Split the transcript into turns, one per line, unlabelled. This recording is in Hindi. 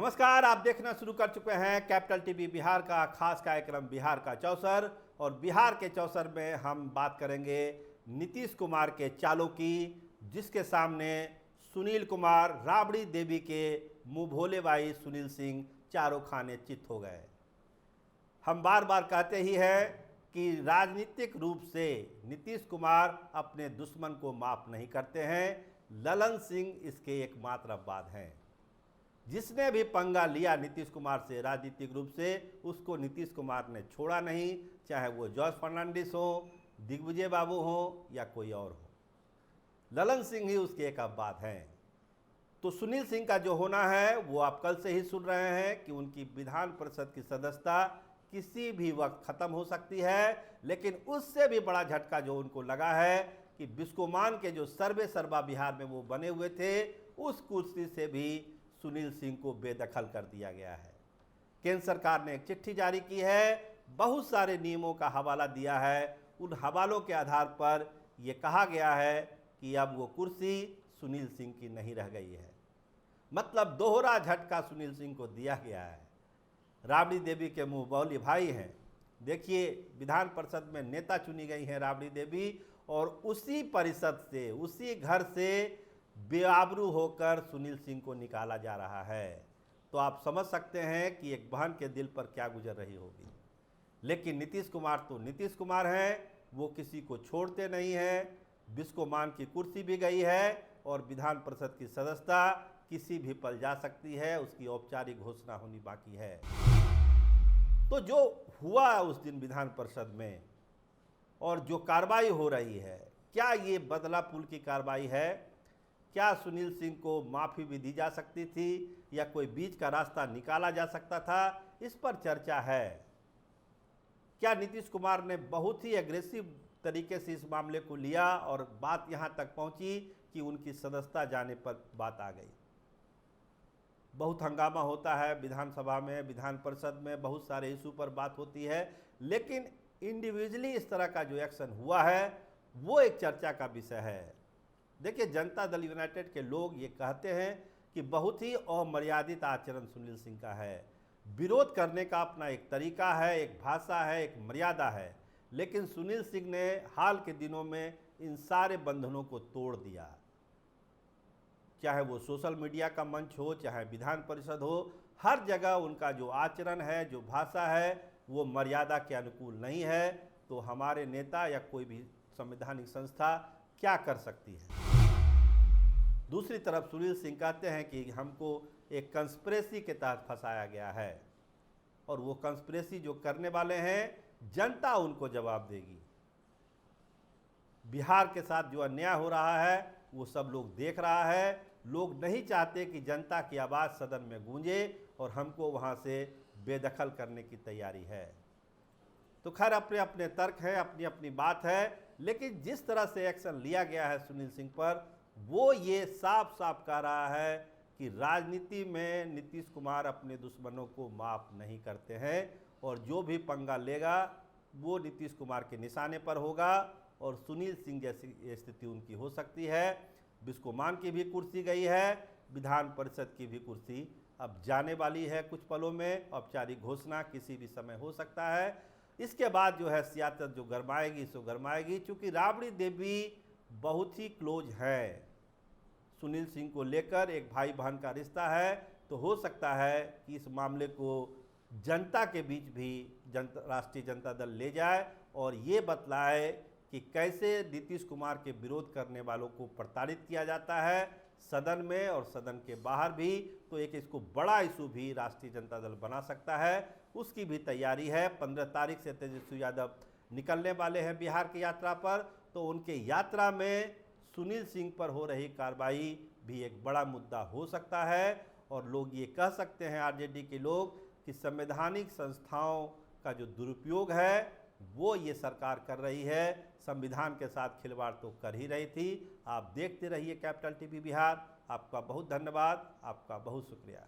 नमस्कार, आप देखना शुरू कर चुके हैं कैपिटल टीवी बिहार का खास कार्यक्रम बिहार का चौसर। और बिहार के चौसर में हम बात करेंगे नीतीश कुमार के चालों की, जिसके सामने सुनील कुमार, राबड़ी देवी के मुंह भोले भाई सुनील सिंह चारों खाने चित हो गए। हम बार बार कहते ही हैं कि राजनीतिक रूप से नीतीश कुमार अपने दुश्मन को माफ़ नहीं करते हैं। ललन सिंह इसके एकमात्र अपवाद हैं। जिसने भी पंगा लिया नीतीश कुमार से राजनीतिक रूप से, उसको नीतीश कुमार ने छोड़ा नहीं, चाहे वो जॉर्ज फर्नांडिस हो, दिग्विजय बाबू हो या कोई और हो। ललन सिंह ही उसके एक अपवाद हैं। तो सुनील सिंह का जो होना है वो आप कल से ही सुन रहे हैं कि उनकी विधान परिषद की सदस्यता किसी भी वक्त ख़त्म हो सकती है। लेकिन उससे भी बड़ा झटका जो उनको लगा है कि बिस्कोमान के जो सर्वे सर्वा बिहार में वो बने हुए थे, उस कुर्सी से भी सुनील सिंह को बेदखल कर दिया गया है। केंद्र सरकार ने एक चिट्ठी जारी की है, बहुत सारे नियमों का हवाला दिया है। उन हवालों के आधार पर यह कहा गया है कि अब वो कुर्सी सुनील सिंह की नहीं रह गई है। मतलब दोहरा झटका सुनील सिंह को दिया गया है। राबड़ी देवी के मुंह बोले भाई हैं। देखिए, विधान परिषद में नेता चुनी गई हैं राबड़ी देवी, और उसी परिषद से, उसी घर से बेआबरू होकर सुनील सिंह को निकाला जा रहा है। तो आप समझ सकते हैं कि एक बहन के दिल पर क्या गुजर रही होगी। लेकिन नीतीश कुमार तो नीतीश कुमार हैं, वो किसी को छोड़ते नहीं हैं। बिस्कोमान की कुर्सी भी गई है और विधान परिषद की सदस्यता किसी भी पल जा सकती है, उसकी औपचारिक घोषणा होनी बाकी है। तो जो हुआ उस दिन विधान परिषद में और जो कार्रवाई हो रही है, क्या ये बदला पुल की कार्रवाई है? क्या सुनील सिंह को माफ़ी भी दी जा सकती थी या कोई बीच का रास्ता निकाला जा सकता था? इस पर चर्चा है। क्या नीतीश कुमार ने बहुत ही एग्रेसिव तरीके से इस मामले को लिया और बात यहाँ तक पहुँची कि उनकी सदस्यता जाने पर बात आ गई। बहुत हंगामा होता है विधानसभा में, विधान परिषद में बहुत सारे इशू पर बात होती है, लेकिन इंडिविजुअली इस तरह का जो एक्शन हुआ है वो एक चर्चा का विषय है। देखिए, जनता दल यूनाइटेड के लोग ये कहते हैं कि बहुत ही अमर्यादित आचरण सुनील सिंह का है। विरोध करने का अपना एक तरीका है, एक भाषा है, एक मर्यादा है। लेकिन सुनील सिंह ने हाल के दिनों में इन सारे बंधनों को तोड़ दिया। चाहे वो सोशल मीडिया का मंच हो, चाहे विधान परिषद हो, हर जगह उनका जो आचरण है, जो भाषा है, वो मर्यादा के अनुकूल नहीं है। तो हमारे नेता या कोई भी संवैधानिक संस्था क्या कर सकती है? दूसरी तरफ सुनील सिंह कहते हैं कि हमको एक कंस्पिरेसी के तहत फंसाया गया है, और वो कंस्पिरेसी जो करने वाले हैं जनता उनको जवाब देगी। बिहार के साथ जो अन्याय हो रहा है वो सब लोग देख रहा है। लोग नहीं चाहते कि जनता की आवाज़ सदन में गूंजे, और हमको वहाँ से बेदखल करने की तैयारी है। तो खैर, अपने अपने तर्क हैं, अपनी अपनी बात है। लेकिन जिस तरह से एक्शन लिया गया है सुनील सिंह पर, वो ये साफ साफ कह रहा है कि राजनीति में नीतीश कुमार अपने दुश्मनों को माफ़ नहीं करते हैं, और जो भी पंगा लेगा वो नीतीश कुमार के निशाने पर होगा, और सुनील सिंह जैसी स्थिति उनकी हो सकती है। बिस्कोमान की भी कुर्सी गई है, विधान परिषद की भी कुर्सी अब जाने वाली है कुछ पलों में। औपचारिक घोषणा किसी भी समय हो सकता है। इसके बाद जो है सियासत जो गरमाएगी सो गरमाएगी। चूँकि राबड़ी देवी बहुत ही क्लोज है सुनील सिंह को लेकर, एक भाई बहन का रिश्ता है, तो हो सकता है कि इस मामले को जनता के बीच भी राष्ट्रीय जनता दल ले जाए और ये बतलाए कि कैसे नीतीश कुमार के विरोध करने वालों को प्रताड़ित किया जाता है सदन में और सदन के बाहर भी। तो एक इसको बड़ा इशू भी राष्ट्रीय जनता दल बना सकता है, उसकी भी तैयारी है। 15 तारीख से तेजस्वी यादव निकलने वाले हैं बिहार की यात्रा पर, तो उनके यात्रा में सुनील सिंह पर हो रही कार्रवाई भी एक बड़ा मुद्दा हो सकता है। और लोग ये कह सकते हैं, आरजेडी के लोग, कि संवैधानिक संस्थाओं का जो दुरुपयोग है वो ये सरकार कर रही है। संविधान के साथ खिलवाड़ तो कर ही रही थी। आप देखते रहिए कैपिटल टीवी बिहार। आपका बहुत धन्यवाद, आपका बहुत शुक्रिया।